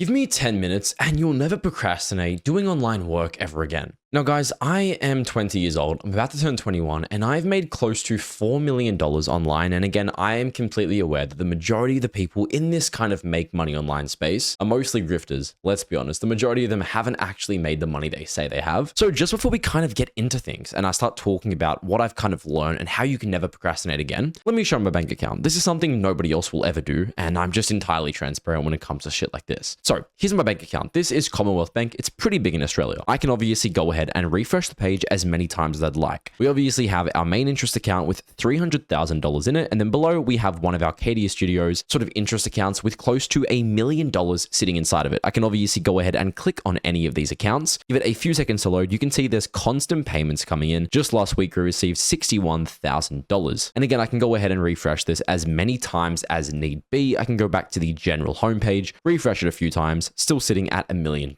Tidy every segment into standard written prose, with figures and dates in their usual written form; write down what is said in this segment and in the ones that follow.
Give me 10 minutes and you'll never procrastinate doing online work ever again. Now guys, I am 20 years old, I'm about to turn 21, and I've made close to $4 million online. And again, I am completely aware that the majority of the people in this kind of make money online space are mostly grifters. Let's be honest, the majority of them haven't actually made the money they say they have. So just before we kind of get into things and I start talking about what I've kind of learned and how you can never procrastinate again, let me show my bank account. This is something nobody else will ever do, and I'm just entirely transparent when it comes to shit like this. So here's my bank account. This is Commonwealth Bank. It's pretty big in Australia. I can obviously go ahead and refresh the page as many times as I'd like. We obviously have our main interest account with $300,000 in it, and then below we have one of our KDA Studios sort of interest accounts with close to $1 million sitting inside of it. I can obviously go ahead and click on any of these accounts, give it a few seconds to load. You can see there's constant payments coming in. Just last week we received $61,000. And again, I can go ahead and refresh this as many times as need be. I can go back to the general homepage, refresh it a few times, still sitting at $1 million.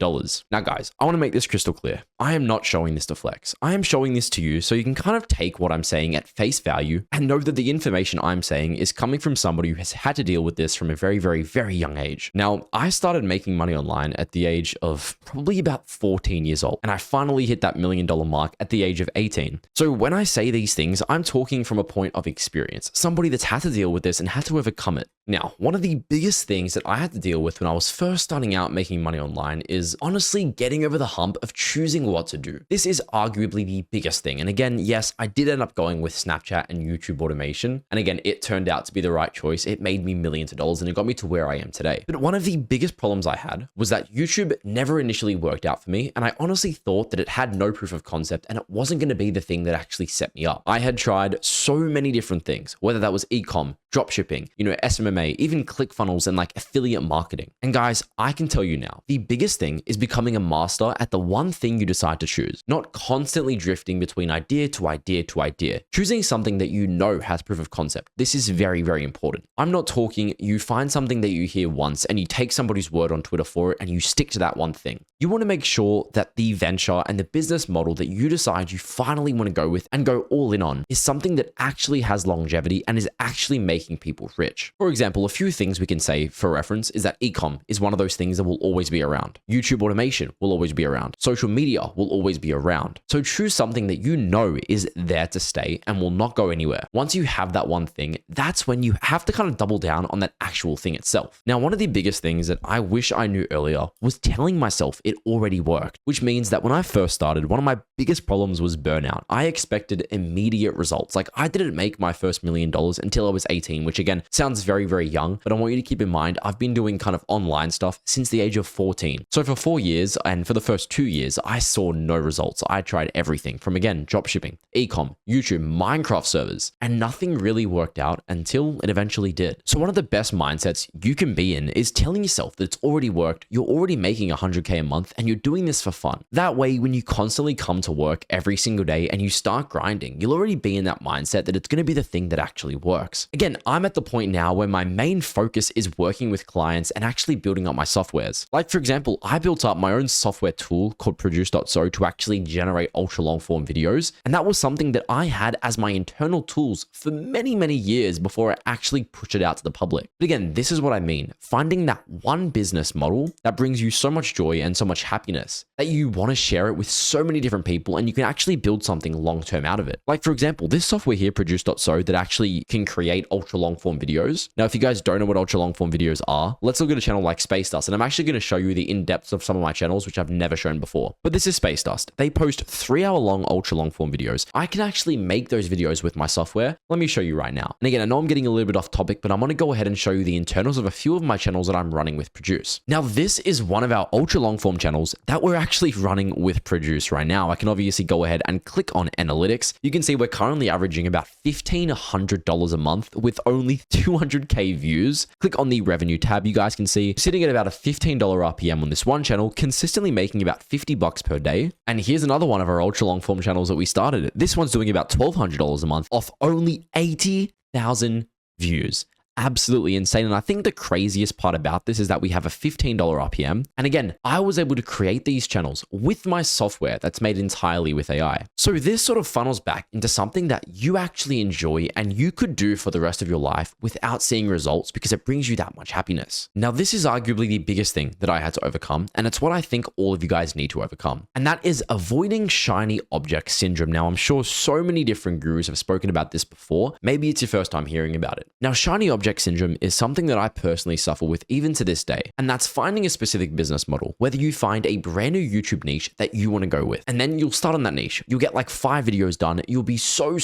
Now guys, I want to make this crystal clear. I am not showing this to flex. I am showing this to you so you can kind of take what I'm saying at face value and know that the information I'm saying is coming from somebody who has had to deal with this from a very, very, very young age. Now, I started making money online at the age of probably about 14 years old, and I finally hit that $1 million mark at the age of 18. So when I say these things, I'm talking from a point of experience, somebody that's had to deal with this and had to overcome it. Now, one of the biggest things that I had to deal with when I was first starting out making money online is honestly getting over the hump of choosing what to do. This is arguably the biggest thing. And again, yes, I did end up going with Snapchat and YouTube automation. And again, it turned out to be the right choice. It made me millions of dollars and it got me to where I am today. But one of the biggest problems I had was that YouTube never initially worked out for me. And I honestly thought that it had no proof of concept and it wasn't going to be the thing that actually set me up. I had tried so many different things, whether that was e-com, dropshipping, SMMA, even ClickFunnels and like affiliate marketing. And guys, I can tell you now, the biggest thing is becoming a master at the one thing you decide to choose, not constantly drifting between idea to idea to idea, choosing something that you know has proof of concept. This is very, very important. I'm not talking you find something that you hear once and you take somebody's word on Twitter for it and you stick to that one thing. You want to make sure that the venture and the business model that you decide you finally want to go with and go all in on is something that actually has longevity and is actually making people rich. For example, a few things we can say for reference is that e-com is one of those things that will always be around. YouTube automation will always be around. Social media will always be around. So choose something that you know is there to stay and will not go anywhere. Once you have that one thing, that's when you have to kind of double down on that actual thing itself. Now, one of the biggest things that I wish I knew earlier was telling myself it already worked, which means that when I first started, one of my biggest problems was burnout. I expected immediate results. Like I didn't make my first $1 million until I was 18, which again sounds very, very young, but I want you to keep in mind, I've been doing kind of online stuff since the age of 14. So for 4 years and for the first 2 years, I saw no results. I tried everything from, again, dropshipping, e-com, YouTube, Minecraft servers, and nothing really worked out until it eventually did. So one of the best mindsets you can be in is telling yourself that it's already worked, you're already making 100K a month, and you're doing this for fun. That way, when you constantly come to work every single day and you start grinding, you'll already be in that mindset that it's going to be the thing that actually works. Again, I'm at the point now where my main focus is working with clients and actually building up my softwares. Like for example, I built up my own software tool called produce.so to actually generate ultra long form videos. And that was something that I had as my internal tools for many, many years before I actually pushed it out to the public. But again, this is what I mean. Finding that one business model that brings you so much joy and so much happiness that you want to share it with so many different people and you can actually build something long-term out of it. Like for example, this software here, produce.so, that actually can create ultra long form videos. Now, if you guys don't know what ultra long form videos are, let's look at a channel like Space Dust. And I'm actually going to show you the in-depth of some of my channels, which I've never shown before. But this is Space Dust. They post 3-hour long ultra long form videos. I can actually make those videos with my software. Let me show you right now. And again, I know I'm getting a little bit off topic, but I'm going to go ahead and show you the internals of a few of my channels that I'm running with Produce. Now, this is one of our ultra long form channels that we're actually running with Produce right now. I can obviously go ahead and click on analytics. You can see we're currently averaging about $1,500 a month with only 200K views. Click on the revenue tab. You guys can see sitting at about a $15 RPM on this one channel, consistently making about $50 per day. And here's another one of our ultra long form channels that we started. This one's doing about $1,200 a month off only 80,000 views. absolutely insane. And I think the craziest part about this is that we have a $15 RPM. And again, I was able to create these channels with my software that's made entirely with AI. So this sort of funnels back into something that you actually enjoy and you could do for the rest of your life without seeing results because it brings you that much happiness. Now, this is arguably the biggest thing that I had to overcome, and it's what I think all of you guys need to overcome. And that is avoiding shiny object syndrome. Now, I'm sure so many different gurus have spoken about this before. Maybe it's your first time hearing about it. Now, shiny object syndrome is something that I personally suffer with even to this day, and that's finding a specific business model, whether you find a brand new YouTube niche that you want to go with, and then you'll start on that niche. You'll get like 5 videos done. You'll be so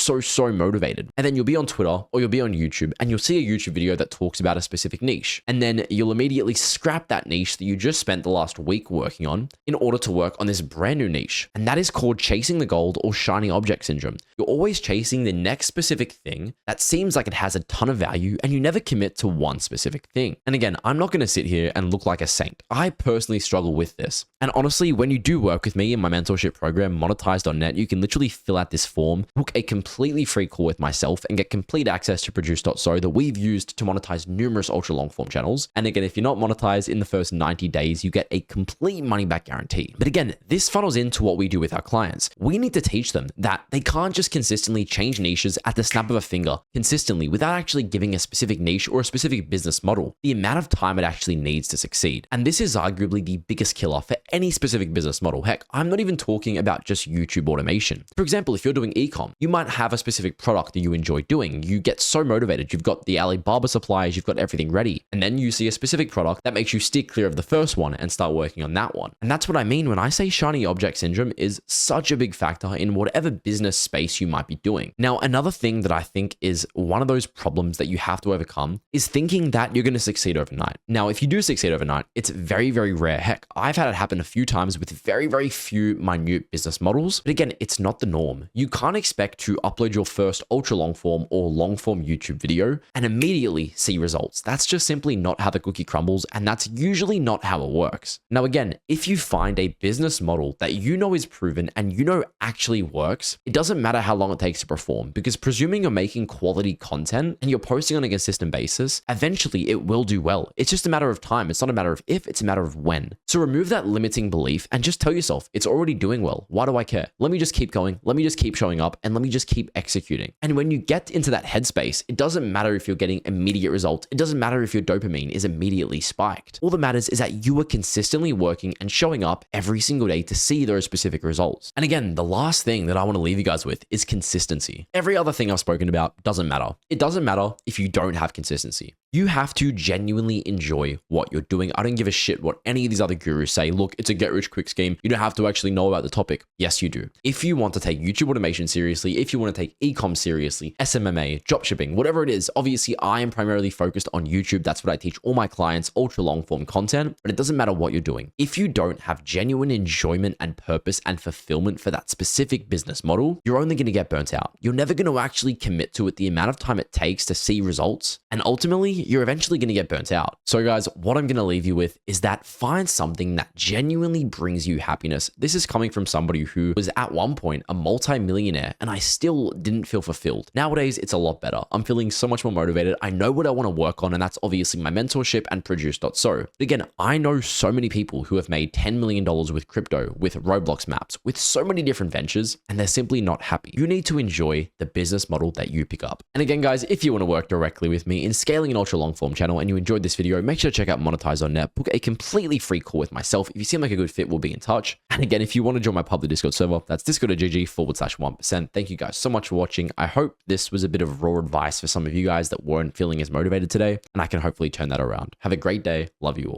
motivated. And then you'll be on Twitter or you'll be on YouTube and you'll see a YouTube video that talks about a specific niche. And then you'll immediately scrap that niche that you just spent the last week working on in order to work on this brand new niche. And that is called chasing the gold or shiny object syndrome. You're always chasing the next specific thing that seems like it has a ton of value and you never commit to one specific thing. And again, I'm not going to sit here and look like a saint. I personally struggle with this. And honestly, when you do work with me in my mentorship program, monetize.net, you can literally fill out this form, book a completely free call with myself, and get complete access to produce.so that we've used to monetize numerous ultra long form channels. And again, if you're not monetized in the first 90 days, you get a complete money back guarantee. But again, this funnels into what we do with our clients. We need to teach them that they can't just consistently change niches at the snap of a finger consistently without actually giving a specific niche or a specific business model the amount of time it actually needs to succeed. And this is arguably the biggest killer for any specific business model. Heck, I'm not even talking about just YouTube automation. For example, if you're doing e-com, you might have a specific product that you enjoy doing. You get so motivated. You've got the Alibaba supplies, you've got everything ready. And then you see a specific product that makes you stick clear of the first one and start working on that one. And that's what I mean when I say shiny object syndrome is such a big factor in whatever business space you might be doing. Now, another thing that I think is one of those problems that you have to overcome is thinking that you're going to succeed overnight. Now, if you do succeed overnight, it's very rare. Heck, I've had it happen a few times with very few minute business models. But again, it's not the norm. You can't expect to upload your first ultra long form or long form YouTube video and immediately see results. That's just simply not how the cookie crumbles, and that's usually not how it works. Now, again, if you find a business model that you know is proven and you know actually works, it doesn't matter how long it takes to perform, because presuming you're making quality content and you're posting on a consistent basis, eventually it will do well. It's just a matter of time. It's not a matter of if, it's a matter of when. So remove that limiting belief and just tell yourself, it's already doing well. Why do I care? Let me just keep going. Let me just keep showing up and let me just keep executing. And when you get into that headspace, it doesn't matter if you're getting immediate results. It doesn't matter if your dopamine is immediately spiked. All that matters is that you are consistently working and showing up every single day to see those specific results. And again, the last thing that I want to leave you guys with is consistency. Every other thing I've spoken about doesn't matter. It doesn't matter if you don't have consistency. You have to genuinely enjoy what you're doing. I don't give a shit what any of these other gurus say. Look, it's a get rich quick scheme. You don't have to actually know about the topic. Yes, you do. If you want to take YouTube automation seriously, if you want to take e-com seriously, SMMA, dropshipping, whatever it is, obviously I am primarily focused on YouTube. That's what I teach all my clients, ultra long form content, but it doesn't matter what you're doing. If you don't have genuine enjoyment and purpose and fulfillment for that specific business model, you're only going to get burnt out. You're never going to actually commit to it the amount of time it takes to see results. And ultimately, you're eventually going to get burnt out. So guys, what I'm going to leave you with is that find something that genuinely brings you happiness. This is coming from somebody who was at one point a multi-millionaire and I still didn't feel fulfilled. Nowadays, it's a lot better. I'm feeling so much more motivated. I know what I want to work on, and that's obviously my mentorship and produce.so. But again, I know so many people who have made $10 million with crypto, with Roblox maps, with so many different ventures, and they're simply not happy. You need to enjoy the business model that you pick up. And again, guys, if you want to work directly with me in scaling an ultra long form channel and you enjoyed this video, make sure to check out monetize.net, book a completely free call with myself. If you seem like a good fit, we'll be in touch. And again, if you want to join my public Discord server, that's discord.gg/1%. Thank you guys so much for watching. I hope this was a bit of raw advice for some of you guys that weren't feeling as motivated today, and I can hopefully turn that around. Have a great day. Love you all.